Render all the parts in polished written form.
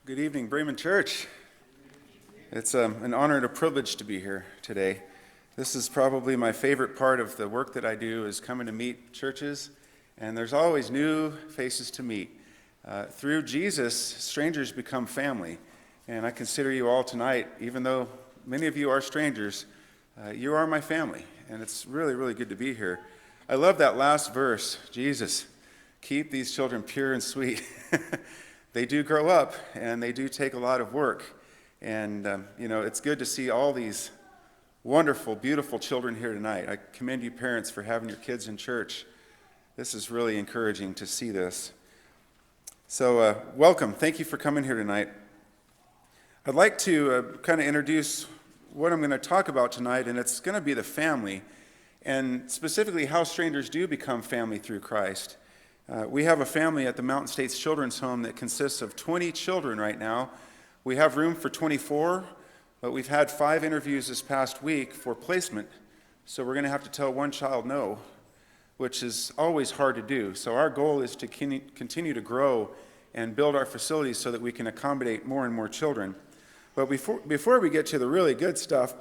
Good evening, Bremen Church. It's an honor and a privilege to be here today. This is probably my favorite part of the work that I do, is coming to meet churches, and there's always new faces to meet. Through Jesus, strangers become family, and I consider you all tonight, even though many of you are strangers, you are my family, and it's really, really good to be here. I love that last verse, Jesus, keep these children pure and sweet. They do grow up, and they do take a lot of work. And, it's good to see all these wonderful, beautiful children here tonight. I commend you parents for having your kids in church. This is really encouraging to see this. So, welcome. Thank you for coming here tonight. I'd like to kind of introduce what I'm going to talk about tonight, and it's going to be the family, and specifically how strangers do become family through Christ. We have a family at the Mountain States Children's Home that consists of 20 children right now. We have room for 24, but we've had 5 interviews this past week for placement, so we're going to have to tell one child no, which is always hard to do. So our goal is to continue to grow and build our facilities so that we can accommodate more and more children. But before we get to the really good stuff,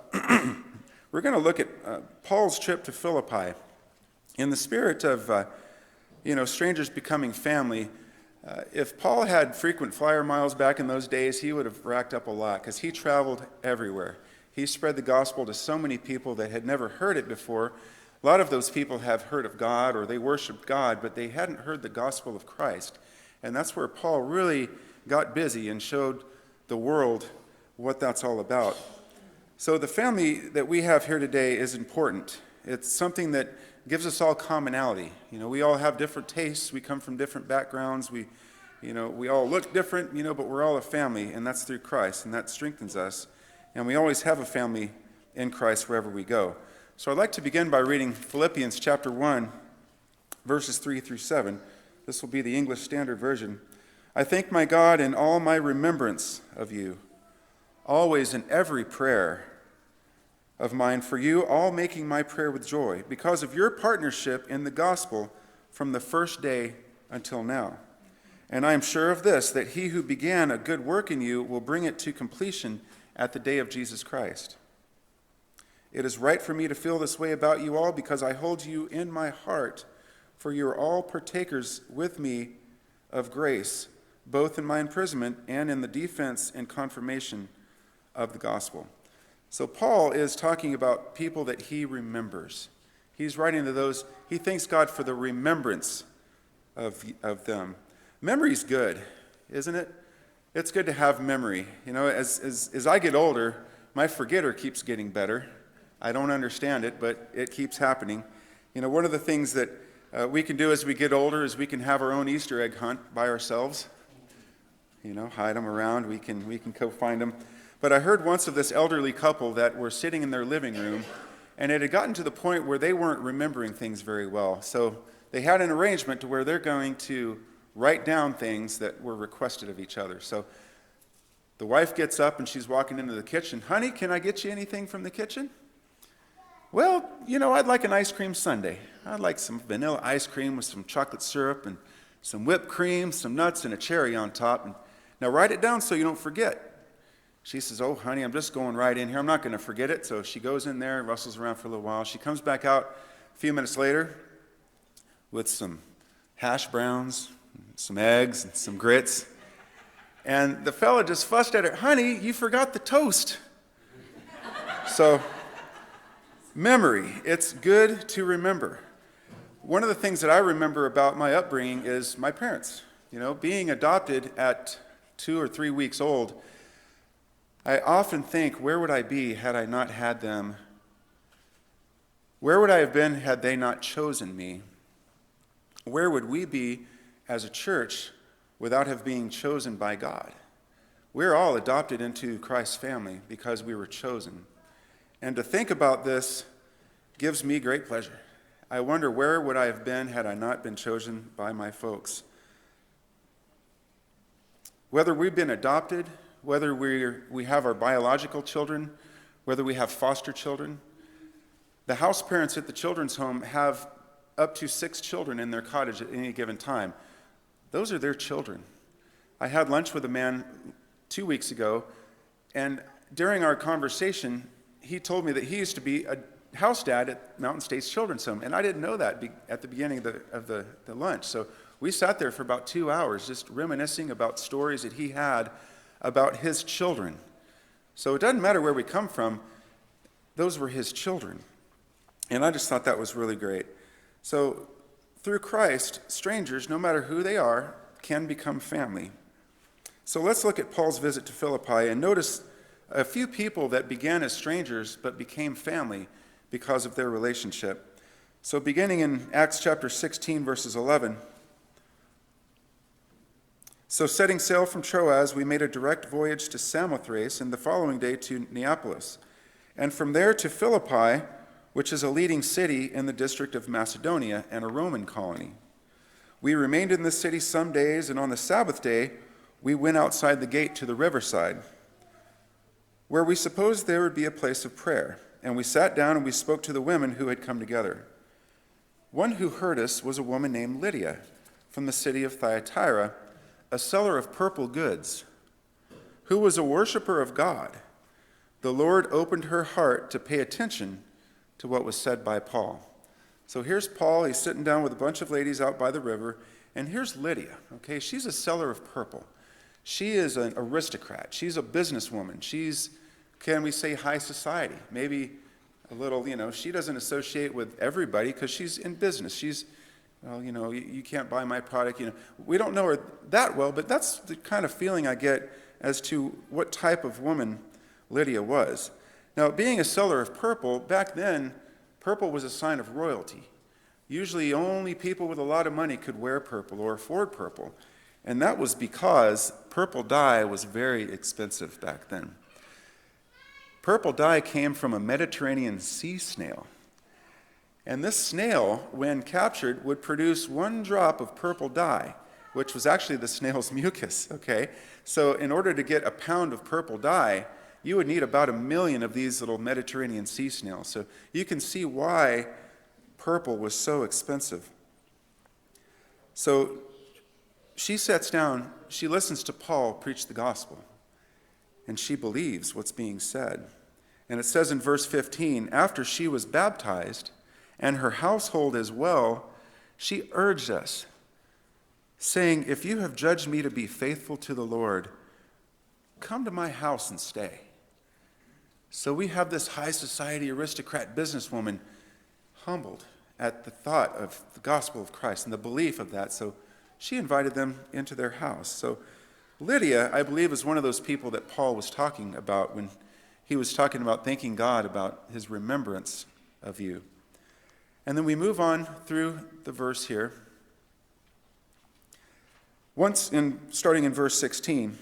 we're going to look at Paul's trip to Philippi. In the spirit of strangers becoming family, if Paul had frequent flyer miles back in those days, he would have racked up a lot because he traveled everywhere. He spread the gospel to so many people that had never heard it before. A lot of those people have heard of God or they worshiped God, but they hadn't heard the gospel of Christ. And that's where Paul really got busy and showed the world what that's all about. So the family that we have here today is important. It's something that gives us all commonality. We all have different tastes. We come from different backgrounds. We all look different, but we're all a family, and that's through Christ, and that strengthens us. And we always have a family in Christ wherever we go. So I'd like to begin by reading Philippians chapter 1, verses 3 through 7. This will be the English Standard Version. I thank my God in all my remembrance of you, always in every prayer of mine for you, all making my prayer with joy, because of your partnership in the gospel from the first day until now. And I am sure of this, that he who began a good work in you will bring it to completion at the day of Jesus Christ. It is right for me to feel this way about you all, because I hold you in my heart, for you are all partakers with me of grace, both in my imprisonment and in the defense and confirmation of the gospel. So Paul is talking about people that he remembers. He's writing to those, he thanks God for the remembrance of them. Memory's good, isn't it? It's good to have memory. As I get older, my forgetter keeps getting better. I don't understand it, but it keeps happening. One of the things that we can do as we get older is we can have our own Easter egg hunt by ourselves. Hide them around. We can go find them. But I heard once of this elderly couple that were sitting in their living room, and it had gotten to the point where they weren't remembering things very well. So they had an arrangement to where they're going to write down things that were requested of each other. So the wife gets up and she's walking into the kitchen. Honey, can I get you anything from the kitchen? Well, I'd like an ice cream sundae. I'd like some vanilla ice cream with some chocolate syrup and some whipped cream, some nuts, and a cherry on top. And now write it down so you don't forget. She says, oh, honey, I'm just going right in here. I'm not going to forget it. So she goes in there and rustles around for a little while. She comes back out a few minutes later with some hash browns, some eggs, and some grits. And the fella just fussed at her, honey, you forgot the toast. So, memory, it's good to remember. One of the things that I remember about my upbringing is my parents. Being adopted at 2 or 3 weeks old, I often think, where would I be had I not had them? Where would I have been had they not chosen me? Where would we be as a church without have being chosen by God? We're all adopted into Christ's family because we were chosen. And to think about this gives me great pleasure. I wonder, where would I have been had I not been chosen by my folks? Whether we've been adopted, whether we have our biological children, whether we have foster children, the house parents at the children's home have up to 6 children in their cottage at any given time. Those are their children. I had lunch with a man 2 weeks ago, and during our conversation, he told me that he used to be a house dad at Mountain States Children's Home, and I didn't know that at the beginning of the lunch. So we sat there for about 2 hours just reminiscing about stories that he had about his children. So it doesn't matter where we come from, those were his children. And I just thought that was really great. So through Christ, strangers, no matter who they are, can become family. So let's look at Paul's visit to Philippi and notice a few people that began as strangers but became family because of their relationship. So beginning in Acts chapter 16, verses 11. So setting sail from Troas, we made a direct voyage to Samothrace, and the following day to Neapolis, and from there to Philippi, which is a leading city in the district of Macedonia and a Roman colony. We remained in this city some days, and on the Sabbath day, we went outside the gate to the riverside, where we supposed there would be a place of prayer. And we sat down and we spoke to the women who had come together. One who heard us was a woman named Lydia from the city of Thyatira, a seller of purple goods, who was a worshiper of God. The Lord opened her heart to pay attention to what was said by Paul. So here's Paul. He's sitting down with a bunch of ladies out by the river. And here's Lydia. Okay, she's a seller of purple. She is an aristocrat. She's a businesswoman. She's, can we say, high society? Maybe a little, she doesn't associate with everybody because she's in business. She's, well, you can't buy my product. We don't know her that well, but that's the kind of feeling I get as to what type of woman Lydia was. Now, being a seller of purple, back then, purple was a sign of royalty. Usually only people with a lot of money could wear purple or afford purple. And that was because purple dye was very expensive back then. Purple dye came from a Mediterranean sea snail. And this snail, when captured, would produce 1 drop of purple dye, which was actually the snail's mucus, okay? So in order to get a pound of purple dye, you would need about 1 million of these little Mediterranean sea snails. So you can see why purple was so expensive. So she sits down, she listens to Paul preach the gospel, and she believes what's being said. And it says in verse 15, after she was baptized, and her household as well, she urged us, saying, if you have judged me to be faithful to the Lord, come to my house and stay. So we have this high society aristocrat businesswoman humbled at the thought of the gospel of Christ and the belief of that. So she invited them into their house. So Lydia, I believe, is one of those people that Paul was talking about when he was talking about thanking God about his remembrance of you. And then we move on through the verse here. Starting in verse 16,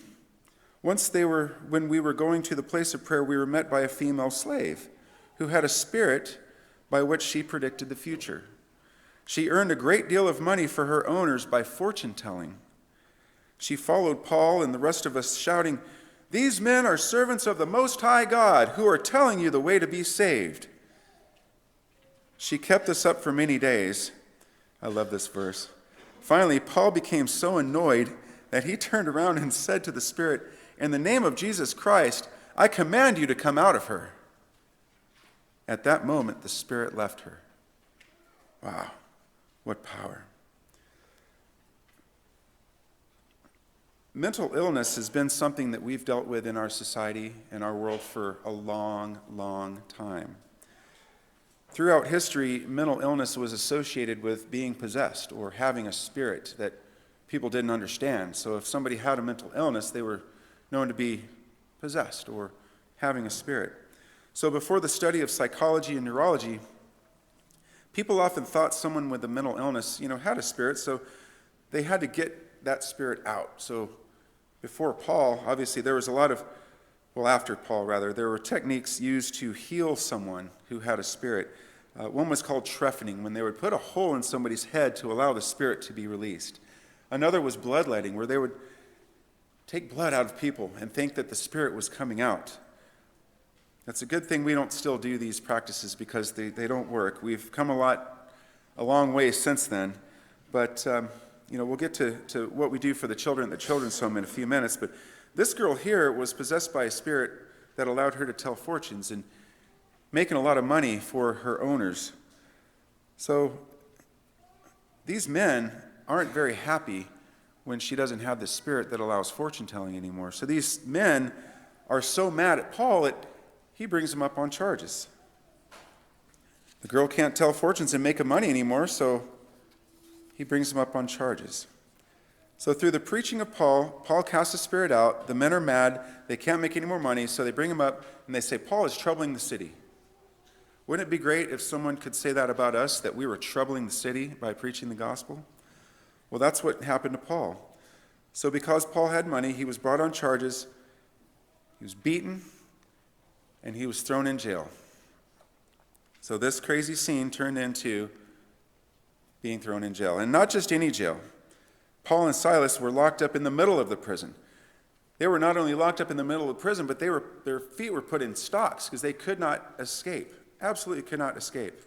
when we were going to the place of prayer, we were met by a female slave who had a spirit by which she predicted the future. She earned a great deal of money for her owners by fortune-telling. She followed Paul and the rest of us, shouting, these men are servants of the Most High God who are telling you the way to be saved. She kept this up for many days. I love this verse. Finally, Paul became so annoyed that he turned around and said to the Spirit, in the name of Jesus Christ, I command you to come out of her. At that moment, the Spirit left her. Wow, what power. Mental illness has been something that we've dealt with in our society and our world for a long, long time. Throughout history, mental illness was associated with being possessed or having a spirit that people didn't understand. So if somebody had a mental illness, they were known to be possessed or having a spirit. So before the study of psychology and neurology, people often thought someone with a mental illness, had a spirit, so they had to get that spirit out. So before Paul, obviously there was after Paul rather, there were techniques used to heal someone who had a spirit. One was called trephining, when they would put a hole in somebody's head to allow the spirit to be released. Another was bloodletting, where they would take blood out of people and think that the spirit was coming out. It's a good thing we don't still do these practices because they don't work. We've come a long way since then. But, we'll get to what we do for the children at the Children's Home in a few minutes. But This girl here was possessed by a spirit that allowed her to tell fortunes and making a lot of money for her owners. So these men aren't very happy when she doesn't have the spirit that allows fortune telling anymore. So these men are so mad at Paul that he brings them up on charges. The girl can't tell fortunes and make money anymore, so he brings them up on charges. So through the preaching of Paul, Paul casts the spirit out. The men are mad. They can't make any more money, so they bring him up and they say, Paul is troubling the city. Wouldn't it be great if someone could say that about us, that we were troubling the city by preaching the gospel? Well, that's what happened to Paul. So because Paul had money, he was brought on charges, he was beaten, and he was thrown in jail. So this crazy scene turned into being thrown in jail. And not just any jail. Paul and Silas were locked up in the middle of the prison. They were not only locked up in the middle of the prison, but their feet were put in stocks because they could not escape. Absolutely could not escape.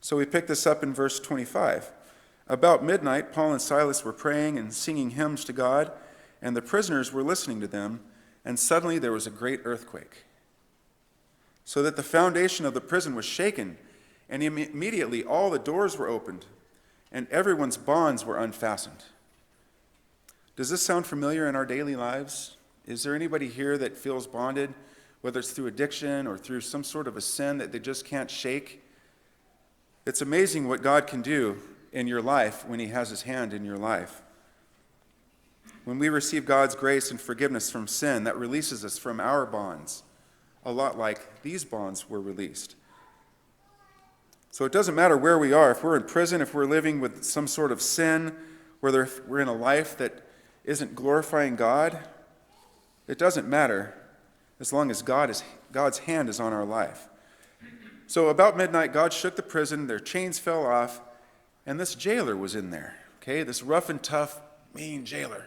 So we pick this up in verse 25. About midnight, Paul and Silas were praying and singing hymns to God, and the prisoners were listening to them, and suddenly there was a great earthquake, so that the foundation of the prison was shaken, and immediately all the doors were opened, and everyone's bonds were unfastened. Does this sound familiar in our daily lives? Is there anybody here that feels bonded, whether it's through addiction or through some sort of a sin that they just can't shake? It's amazing what God can do in your life when he has his hand in your life. When we receive God's grace and forgiveness from sin, that releases us from our bonds, a lot like these bonds were released. So it doesn't matter where we are. If we're in prison, if we're living with some sort of sin, whether we're in a life that isn't glorifying God, it doesn't matter as long as God's hand is on our life. So about midnight, God shook the prison, their chains fell off, and this jailer was in there, okay? This rough and tough, mean jailer.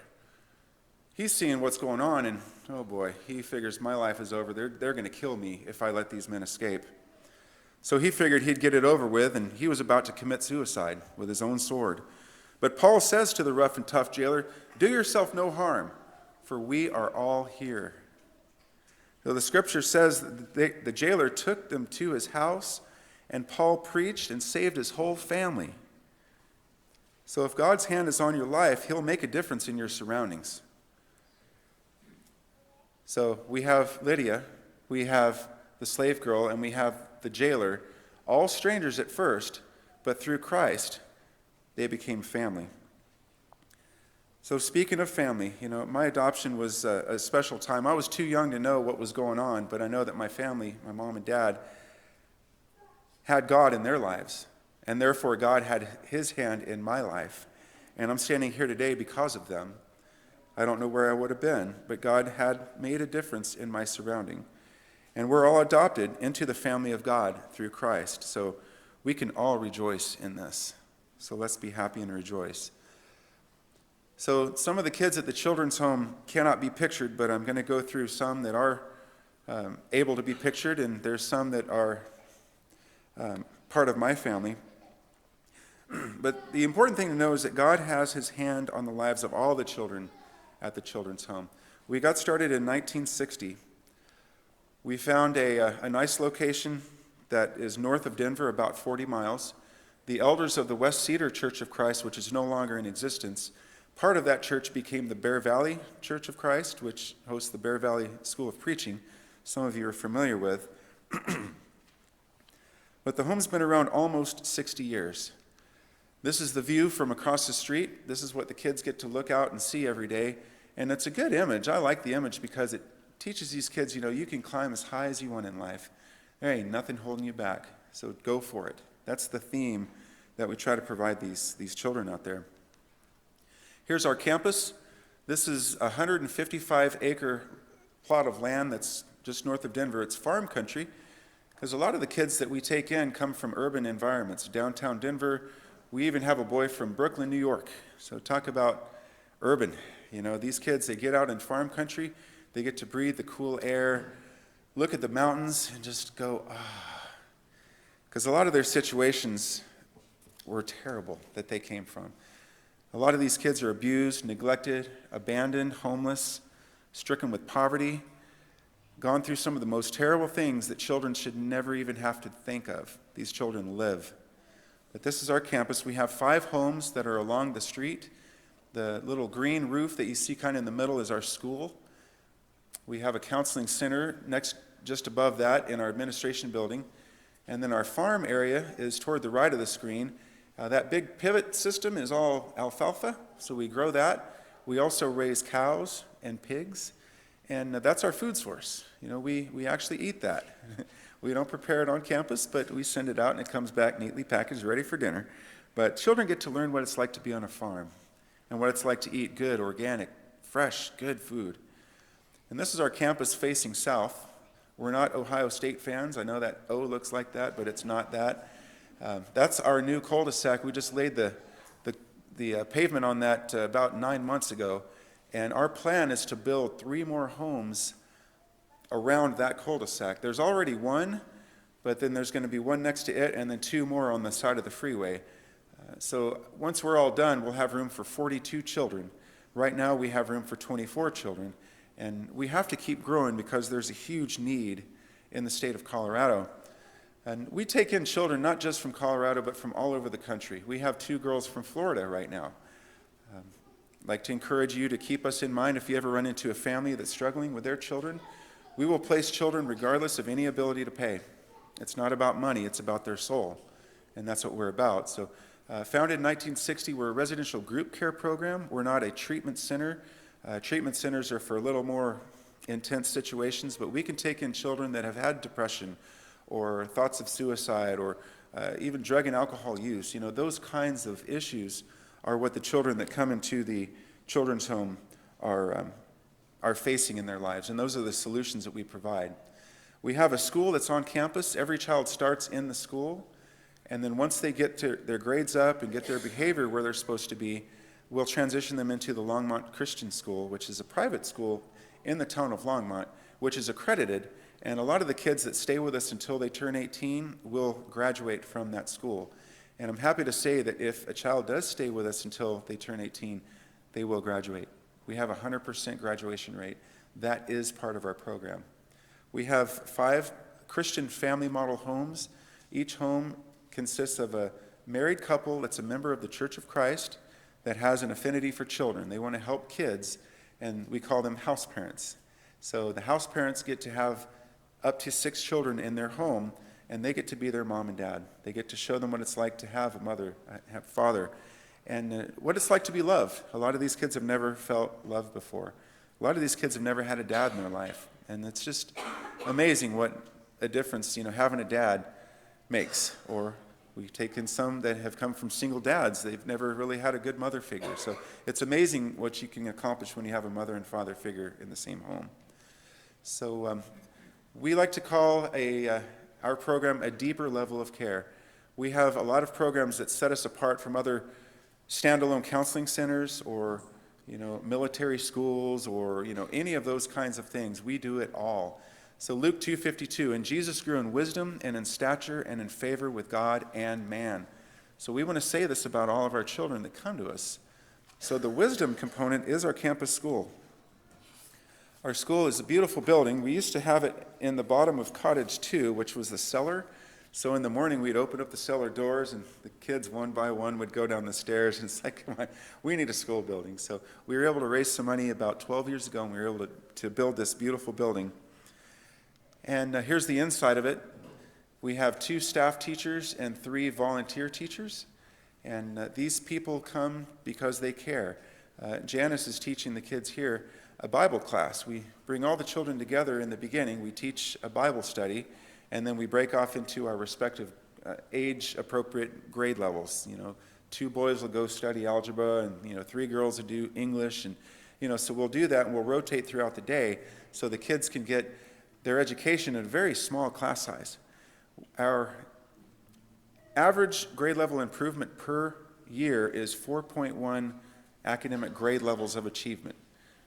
He's seeing what's going on, and oh boy, he figures my life is over. They're going to kill me if I let these men escape. So he figured he'd get it over with, and he was about to commit suicide with his own sword. But Paul says to the rough and tough jailer, "Do yourself no harm, for we are all here." So the scripture says that the jailer took them to his house, and Paul preached and saved his whole family. So if God's hand is on your life, he'll make a difference in your surroundings. So we have Lydia, we have the slave girl, and we have the jailer, all strangers at first, but through Christ, they became family. So speaking of family, my adoption was a special time. I was too young to know what was going on, but I know that my family, my mom and dad, had God in their lives, and therefore God had his hand in my life. And I'm standing here today because of them. I don't know where I would have been, but God had made a difference in my surrounding. And we're all adopted into the family of God through Christ. So we can all rejoice in this. So let's be happy and rejoice. So some of the kids at the children's home cannot be pictured, but I'm going to go through some that are able to be pictured, and there's some that are part of my family. But the important thing to know is that God has his hand on the lives of all the children at the children's home. We got started in 1960. We found a nice location that is north of Denver, about 40 miles. The elders of the West Cedar Church of Christ, which is no longer in existence, part of that church became the Bear Valley Church of Christ, which hosts the Bear Valley School of Preaching. Some of you are familiar with. But the home's been around almost 60 years. This is the view from across the street. This is what the kids get to look out and see every day. And it's a good image. I like the image because it teaches these kids, you can climb as high as you want in life. There ain't nothing holding you back. So go for it. That's the theme that we try to provide these children out there. Here's our campus. This is a 155-acre plot of land that's just north of Denver. It's farm country because a lot of the kids that we take in come from urban environments. Downtown Denver, we even have a boy from Brooklyn, New York. So talk about urban. These kids, they get out in farm country. They get to breathe the cool air, look at the mountains, and just go, ah. Because a lot of their situations were terrible that they came from. A lot of these kids are abused, neglected, abandoned, homeless. stricken with poverty, gone through some of the most terrible things that children should never even have to think of. These children live. But this is our campus. We have 5 homes that are along the street. The little green roof that you see kind of in the middle is our school. We have a counseling center just above that in our administration building. And then our farm area is toward the right of the screen. That big pivot system is all alfalfa, so we grow that. We also raise cows and pigs, and that's our food source. We actually eat that. We don't prepare it on campus, but we send it out and it comes back neatly packaged, ready for dinner. But children get to learn what it's like to be on a farm and what it's like to eat good, organic, fresh, good food. And this is our campus facing south. We're not Ohio State fans. I know that O looks like that, but it's not that. That's our new cul-de-sac. We just laid the pavement on that about 9 months ago, and our plan is to build 3 more homes around that cul-de-sac. There's already one, but then there's going to be one next to it, and then 2 more on the side of the freeway. So once we're all done, we'll have room for 42 children. Right now we have room for 24 children, and we have to keep growing because there's a huge need in the state of Colorado. And we take in children not just from Colorado, but from all over the country. We have 2 girls from Florida right now. I'd like to encourage you to keep us in mind if you ever run into a family that's struggling with their children. We will place children regardless of any ability to pay. It's not about money, it's about their soul. And that's what we're about. So, founded in 1960, we're a residential group care program. We're not a treatment center. Treatment centers are for a little more intense situations, but we can take in children that have had depression or thoughts of suicide or even drug and alcohol use. Those kinds of issues are what the children that come into the children's home are facing in their lives, and those are the solutions that we provide. We have a school that's on campus. Every child starts in the school, and then once they get their grades up and get their behavior where they're supposed to be, we'll transition them into the Longmont Christian School, which is a private school in the town of Longmont, which is accredited, and a lot of the kids that stay with us until they turn 18 will graduate from that school. And I'm happy to say that if a child does stay with us until they turn 18, they will graduate. We have a 100% graduation rate. That is part of our program. We have 5 Christian family model homes. Each home consists of a married couple that's a member of the Church of Christ that has an affinity for children. They want to help kids, and we call them house parents. So the house parents get to have up to 6 children in their home, and they get to be their mom and dad. They get to show them what it's like to have a mother, have a father, and what it's like to be loved. A lot of these kids have never felt love before. A lot of these kids have never had a dad in their life, and it's just amazing what a difference having a dad makes. Or we've taken some that have come from single dads. They've never really had a good mother figure. So it's amazing what you can accomplish when you have a mother and father figure in the same home. So we like to call our program a deeper level of care. We have a lot of programs that set us apart from other standalone counseling centers or military schools or any of those kinds of things. We do it all. So Luke 2:52, and Jesus grew in wisdom and in stature and in favor with God and man. So we want to say this about all of our children that come to us. So the wisdom component is our campus school. Our school is a beautiful building. We used to have it in the bottom of Cottage 2, which was the cellar. So in the morning, we'd open up the cellar doors, and the kids, one by one, would go down the stairs, and it's like, come on, we need a school building. So we were able to raise some money about 12 years ago, and we were able to build this beautiful building. And here's the inside of it. We have 2 staff teachers and 3 volunteer teachers, and these people come because they care. Janice is teaching the kids here a Bible class. We bring all the children together in the beginning. We teach a Bible study, and then we break off into our respective age-appropriate grade levels. 2 boys will go study algebra, and 3 girls will do English, and so we'll do that, and we'll rotate throughout the day so the kids can get their education in a very small class size. Our average grade level improvement per year is 4.1 academic grade levels of achievement.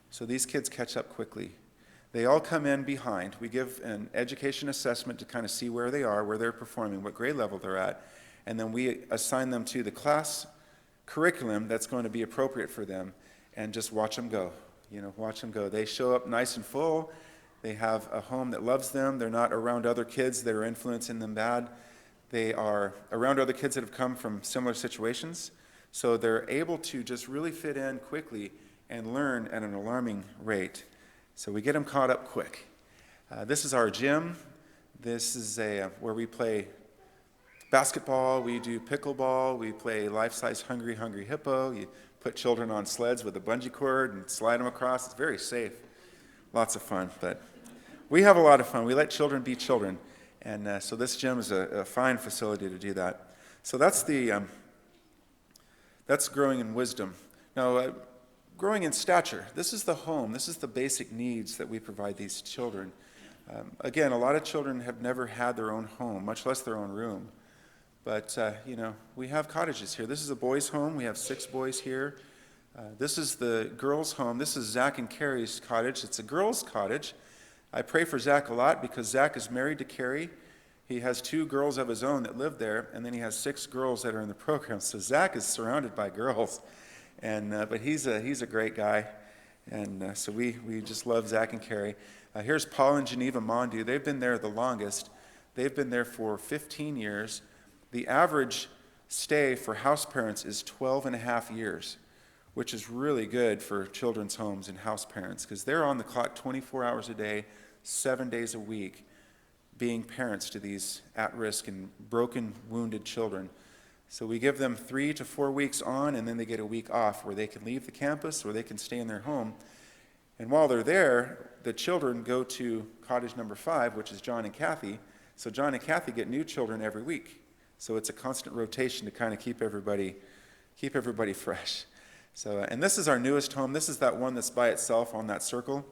So these kids catch up quickly. They all come in behind. We give an education assessment to kind of see where they are, where they're performing, what grade level they're at, and then we assign them to the class curriculum that's going to be appropriate for them and just watch them go. watch them go. They show up nice and full. They have a home that loves them. They're not around other kids that are influencing them bad. They are around other kids that have come from similar situations. So they're able to just really fit in quickly and learn at an alarming rate. So we get them caught up quick. This is our gym. This is where we play basketball, we do pickleball, we play life-size Hungry Hippo. You put children on sleds with a bungee cord and slide them across. It's very safe. Lots of fun, but we have a lot of fun. We let children be children, and so this gym is a fine facility to do that. So that's growing in wisdom. Now, growing in stature. This is the home. This is the basic needs that we provide these children. Again, a lot of children have never had their own home, much less their own room. But, we have cottages here. This is a boys' home. We have 6 boys here. This is the girls' home. This is Zach and Carrie's cottage. It's a girls' cottage. I pray for Zach a lot because Zach is married to Carrie. He has 2 girls of his own that live there, and then he has 6 girls that are in the program. So Zach is surrounded by girls, but he's a great guy, and so we just love Zach and Carrie. Here's Paul and Geneva Mondu. They've been there the longest. They've been there for 15 years. The average stay for house parents is 12 and a half years, which is really good for children's homes and house parents because they're on the clock 24 hours a day, 7 days a week, being parents to these at-risk and broken, wounded children. So we give them 3 to 4 weeks on, and then they get a week off where they can leave the campus or they can stay in their home. And while they're there, the children go to cottage number 5, which is John and Kathy. So John and Kathy get new children every week. So it's a constant rotation to kind of keep everybody fresh. So, and this is our newest home. This is that one that's by itself on that circle.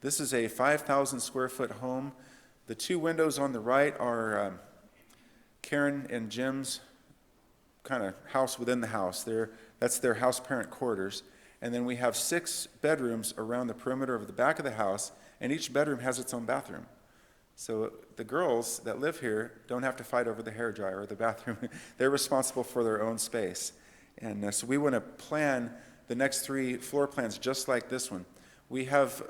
This is a 5,000 square foot home. The 2 windows on the right are Karen and Jim's kind of house within the house. That's their house parent quarters. And then we have 6 bedrooms around the perimeter of the back of the house, and each bedroom has its own bathroom. So the girls that live here don't have to fight over the hairdryer or the bathroom. They're responsible for their own space. And so we want to plan the next 3 floor plans just like this one. We have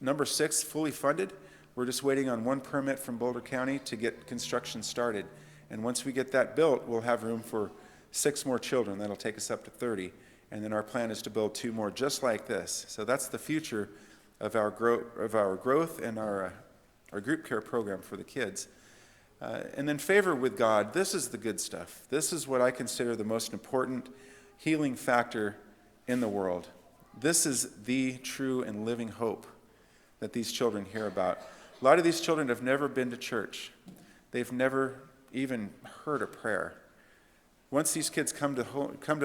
number 6 fully funded. We're just waiting on 1 permit from Boulder County to get construction started. And once we get that built, we'll have room for 6 more children. That'll take us up to 30. And then our plan is to build 2 more just like this. So that's the future of our growth and our group care program for the kids. And then favor with God. This is the good stuff. This is what I consider the most important healing factor in the world. This is the true and living hope that these children hear about. A lot of these children have never been to church. They've never even heard a prayer. Once these kids come to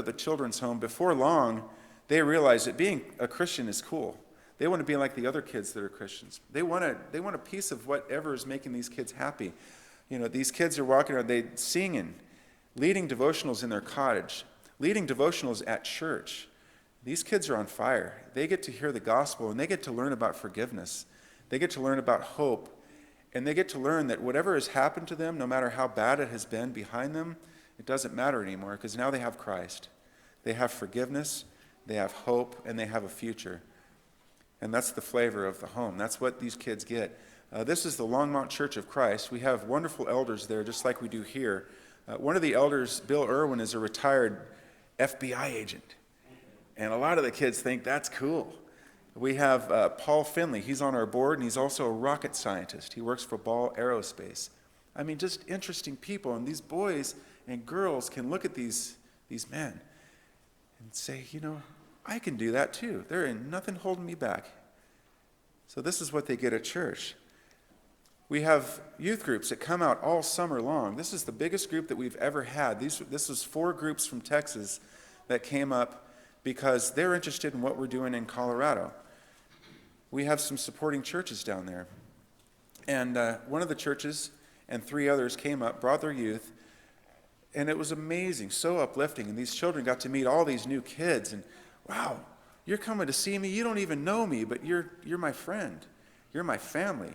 the children's home, before long, they realize that being a Christian is cool. They want to be like the other kids that are Christians. They want a piece of whatever is making these kids happy. These kids are walking around, they singing, leading devotionals in their cottage, leading devotionals at church. These kids are on fire. They get to hear the gospel, and they get to learn about forgiveness. They get to learn about hope, and they get to learn that whatever has happened to them, no matter how bad it has been behind them, it doesn't matter anymore because now they have Christ. They have forgiveness, they have hope, and they have a future. And that's the flavor of the home. That's what these kids get. This is the Longmont Church of Christ. We have wonderful elders there, just like we do here. One of the elders, Bill Irwin, is a retired FBI agent. And a lot of the kids think that's cool. We have Paul Finley. He's on our board, and he's also a rocket scientist. He works for Ball Aerospace. I mean, just interesting people. And these boys and girls can look at these men and say, I can do that too. There ain't nothing holding me back. So this is what they get at church. We have youth groups that come out all summer long. This is the biggest group that we've ever had. This was 4 groups from Texas that came up because they're interested in what we're doing in Colorado. We have some supporting churches down there. And one of the churches and 3 others came up, brought their youth, and it was amazing, so uplifting. And these children got to meet all these new kids. And wow, you're coming to see me. You don't even know me, but you're my friend. You're my family.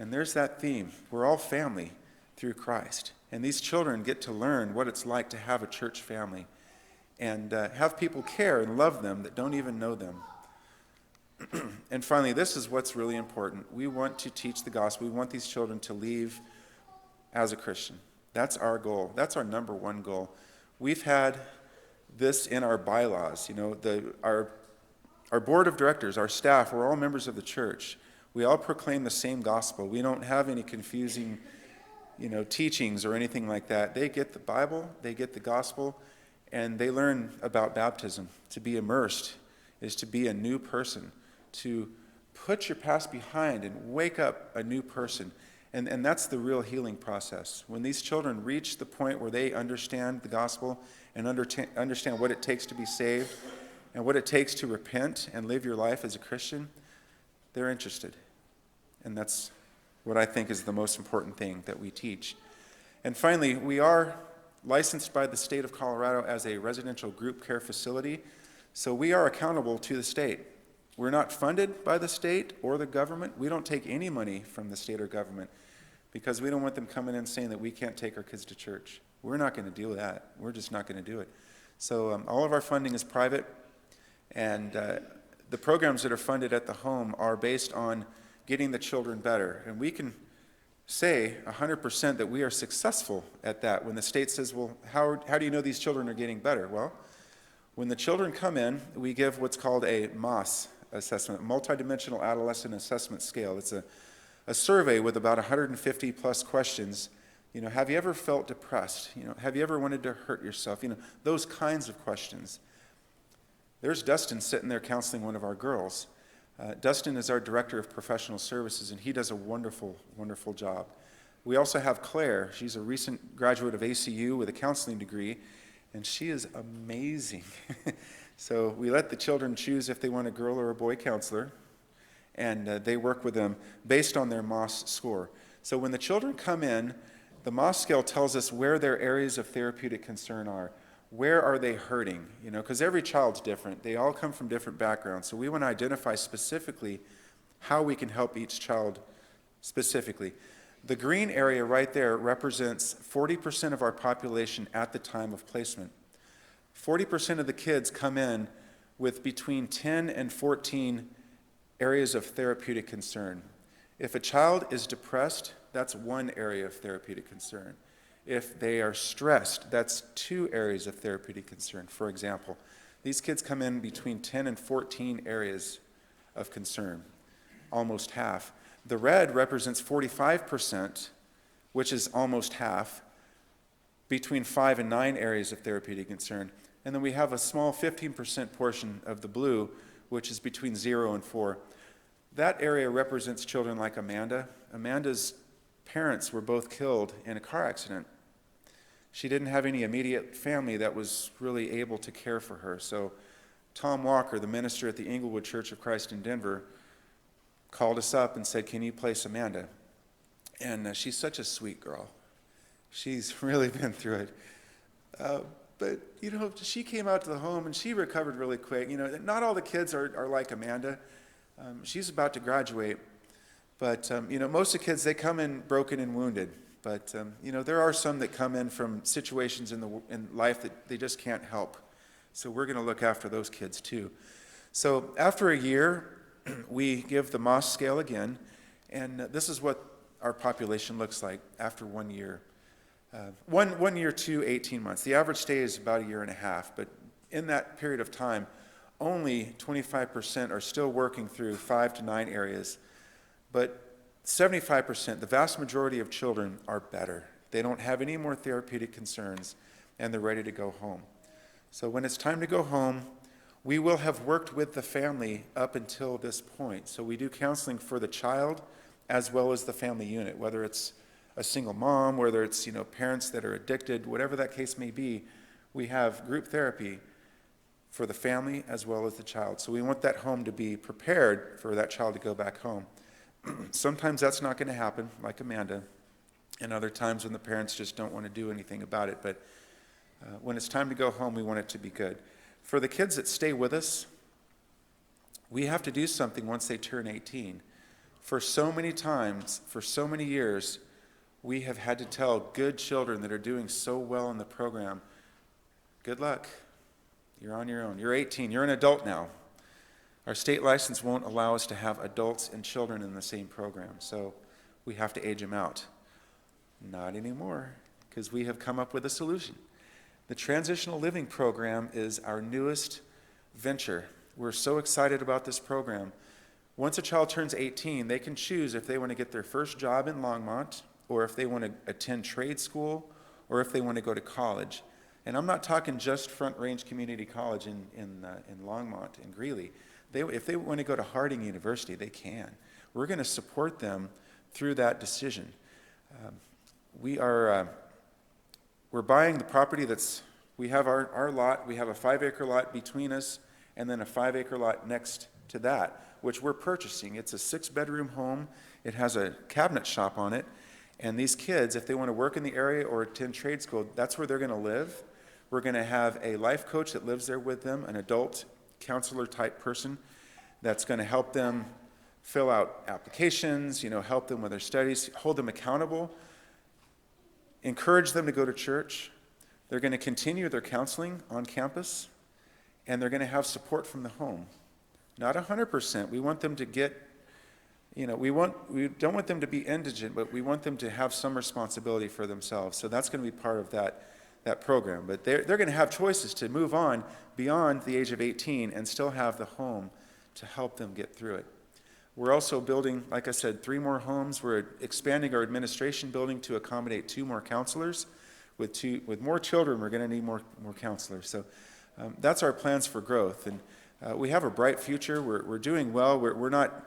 And there's that theme. We're all family through Christ. And these children get to learn what it's like to have a church family and have people care and love them that don't even know them. And finally, this is what's really important. We want to teach the gospel. We want these children to leave as a Christian. That's our goal. That's our number one goal. We've had this in our bylaws. Our board of directors, our staff, we're all members of the church. We all proclaim the same gospel. We don't have any confusing, teachings or anything like that. They get the Bible, they get the gospel, and they learn about baptism. To be immersed is to be a new person, to put your past behind and wake up a new person. And that's the real healing process. When these children reach the point where they understand the gospel and understand what it takes to be saved and what it takes to repent and live your life as a Christian, they're interested. And that's what I think is the most important thing that we teach. And finally, we are licensed by the state of Colorado as a residential group care facility, so we are accountable to the state. We're not funded by the state or the government. We don't take any money from the state or government because we don't want them coming in saying that we can't take our kids to church. We're not going to do that. We're just not going to do it. So all of our funding is private, and the programs that are funded at the home are based on getting the children better. And we can say 100% that we are successful at that. When the state says, well, how do you know these children are getting better? Well, when the children come in, we give what's called a MAS assessment, multidimensional adolescent assessment scale. It's a survey with about 150 plus questions. Have you ever felt depressed? Have you ever wanted to hurt yourself? Those kinds of questions. There's Dustin sitting there counseling one of our girls. Dustin is our director of professional services, and he does a wonderful, wonderful job. We also have Claire. She's a recent graduate of ACU with a counseling degree, and she is amazing. So we let the children choose if they want a girl or a boy counselor, and they work with them based on their MAS score. So when the children come in, the MAS scale tells us where their areas of therapeutic concern are. Where are they hurting? Because every child's different. They all come from different backgrounds. So we want to identify specifically how we can help each child specifically. The green area right there represents 40% of our population at the time of placement. 40% of the kids come in with between 10 and 14 areas of therapeutic concern. If a child is depressed, that's one area of therapeutic concern. If they are stressed, that's 2 areas of therapeutic concern. For example, these kids come in between 10 and 14 areas of concern, almost half. The red represents 45%, which is almost half, between 5 and 9 areas of therapeutic concern. And then we have a small 15% portion of the blue, which is between 0 and 4. That area represents children like Amanda. Amanda's parents were both killed in a car accident. She didn't have any immediate family that was really able to care for her. So Tom Walker, the minister at the Englewood Church of Christ in Denver, called us up and said, can you place Amanda? And she's such a sweet girl. She's really been through it. But she came out to the home and she recovered really quick. Not all the kids are like Amanda. She's about to graduate. But, most of the kids, they come in broken and wounded. But, there are some that come in from situations in life that they just can't help. So we're going to look after those kids too. So after a year, we give the MAS scale again. And this is what our population looks like after 1 year. 1 year to 18 months. The average stay is about 1.5 years. But in that period of time, only 25% are still working through 5 to 9 areas. But 75%, the vast majority of children are better. They don't have any more therapeutic concerns, and they're ready to go home. So when it's time to go home, we will have worked with the family up until this point. So we do counseling for the child as well as the family unit, whether it's a single mom, whether it's parents that are addicted, whatever that case may be. We have group therapy for the family as well as the child. So we want that home to be prepared for that child to go back home. Sometimes that's not going to happen, like Amanda, and other times when the parents just don't want to do anything about it. But when it's time to go home, we want it to be good. For the kids that stay with us, we have to do something once they turn 18. For so many times, for so many years, we have had to tell good children that are doing so well in the program, good luck. You're on your own. You're 18. You're an adult now. Our state license won't allow us to have adults and children in the same program, so we have to age them out. Not anymore, because we have come up with a solution. The Transitional Living Program is our newest venture. We're so excited about this program. Once a child turns 18, they can choose if they want to get their first job in Longmont, or if they want to attend trade school, or if they want to go to college. And I'm not talking just Front Range Community College in Longmont and Greeley. If they want to go to Harding University, they can. We're going to support them through that decision. We're buying the property we have our lot. We have a 5-acre lot between us, and then a 5-acre lot next to that, which we're purchasing. It's a 6-bedroom home. It has a cabinet shop on it. And these kids, if they want to work in the area or attend trade school, that's where they're going to live. We're going to have a life coach that lives there with them, an adult counselor type person that's going to help them fill out applications, help them with their studies, hold them accountable, encourage them to go to church. They're going to continue their counseling on campus, and they're going to have support from the home. Not 100%. We want them to get, we don't want them to be indigent, but we want them to have some responsibility for themselves. So that's going to be part of that program. But they're going to have choices to move on beyond the age of 18 and still have the home to help them get through it. We're also building, like I said, 3 more homes. We're expanding our administration building to accommodate 2 more counselors. With more children, we're going to need more counselors. So that's our plans for growth. And we have a bright future. We're doing well. We're not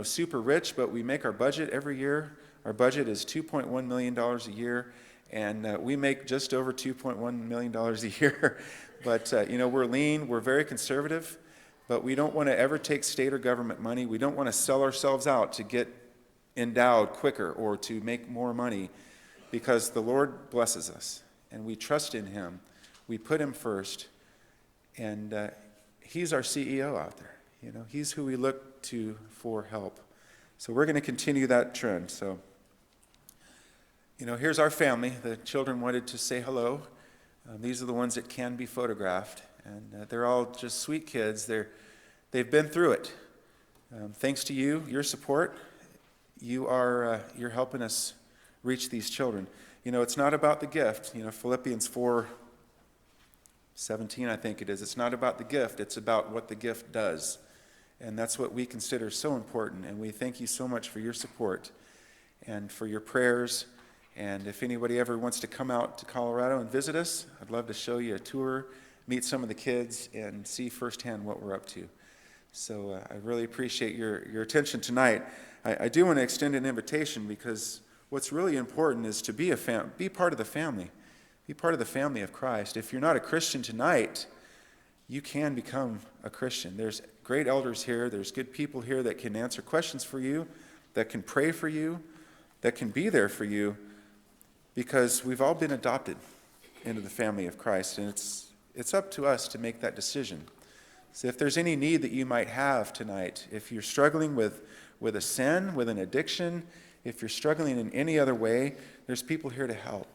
super rich, but we make our budget every year. Our budget is $2.1 million a year. And we make just over $2.1 million a year. But, we're lean, we're very conservative, but we don't want to ever take state or government money. We don't want to sell ourselves out to get endowed quicker or to make more money, because the Lord blesses us, and we trust in Him. We put Him first, and He's our CEO out there. He's who we look to for help. So we're going to continue that trend. So, here's our family. The children wanted to say hello. These are the ones that can be photographed, and they're all just sweet kids. They've been through it. Thanks to you, your support, you're helping us reach these children. It's not about the gift. Philippians 4:17, I think it is. It's not about the gift. It's about what the gift does, and that's what we consider so important. And we thank you so much for your support and for your prayers. And if anybody ever wants to come out to Colorado and visit us, I'd love to show you a tour, meet some of the kids, and see firsthand what we're up to. So I really appreciate your attention tonight. I do want to extend an invitation, because what's really important is to be part of the family. Be part of the family of Christ. If you're not a Christian tonight, you can become a Christian. There's great elders here. There's good people here that can answer questions for you, that can pray for you, that can be there for you, because we've all been adopted into the family of Christ, and it's up to us to make that decision. So if there's any need that you might have tonight, if you're struggling with a sin, with an addiction, if you're struggling in any other way, there's people here to help.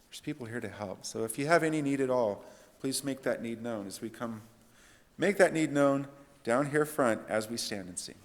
There's people here to help. So if you have any need at all, please make that need known as we come. Make that need known down here front as we stand and sing.